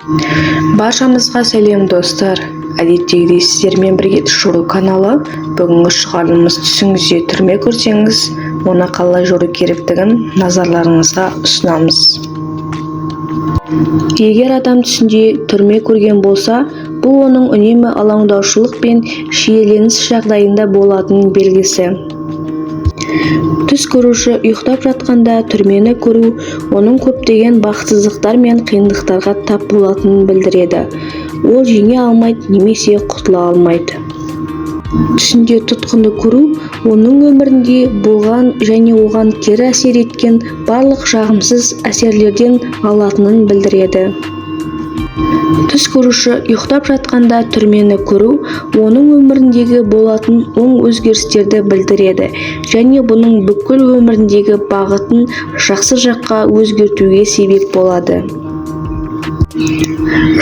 Баршамызға сәлем достар. Әдеттегідей сіздермен бірге Шору каналы. Бүгінгі шығарылымыз түсіңізде түрме көрсеңіз, оны қалай жору керектігін назарларыңызға ұсынамыз. Егер адам түсінде түрме көрген болса, бұл оның үнемі алаңдаушылық пен шиеленіс жағдайында болатынын белгісі. Түс көруші ұйықтап жатқанда түрмені көру оның көптеген бақытсыздықтар мен қиындықтарға тап болатынын білдіреді. Ол жеңе алмайды немесе құтыла алмайды. Түсінде тұтқынды көру оның өмірінде болған және оған кері әсер еткен барлық жағымсыз әсерлерден алатынын білдіреді. Түс көруші ұйықтап жатқанда түрмені көру оның өміріндегі болатын оң өзгерістерді білдіреді және бұның бүкіл өміріндегі бағытын жақсы жаққа өзгертуге себеп болады.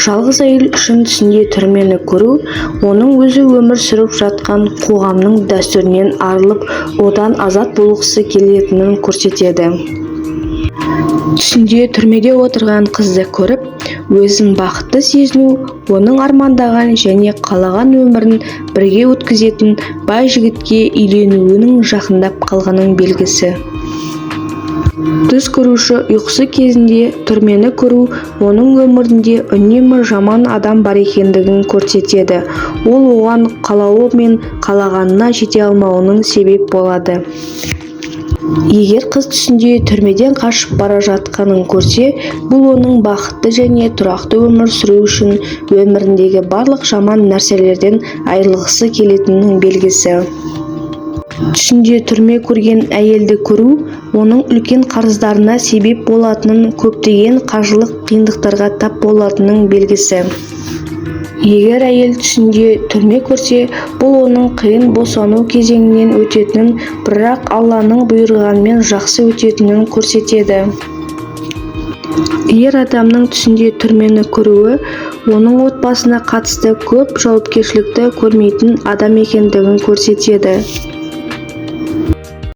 Жалғыз әйел үшін түсінде түрмені көру оның өзі өмір сүріп жатқан қоғамның дәстүрінен арылып, одан азат болғысы келетінін көрсетеді. Түсінде түрмеде отырған қызды көріп, өзін бақытты сезіну, оның армандаған және қалаған өмірін бірге өткізетін бай жігітке үйленуінің жақындап қалғанын белгісі. Түс көруші ұйқысы кезінде түрмені көру оның өмірінде үнемі жаман адам бар екендігін көрсетеді. Ол оған қалауы мен қалағанына жете алмауының себеп болады. Егер қыз түсінде түрмеден қашып бара жатқанын көрсе, бұл оның бақытты және тұрақты өмір сүру үшін өміріндегі барлық жаман нәрселерден айырылғысы келетінінің белгісі. Түсінде түрме көрген әйелді көру оның үлкен қарыздарына себеп болатынын, көптеген қаржылық қиындықтарға тап болатынының белгісі. Егер әйел түсінде түрме көрсе, бұл оның қиын босану кезеңінен өтетінін, бірақ Алланың бұйырғанымен жақсы өтетінін көрсетеді. Ер адамның түсінде түрмені көруі оның отбасына қатысты көп жауапкершілікті көрмейтін адам екендігін көрсетеді.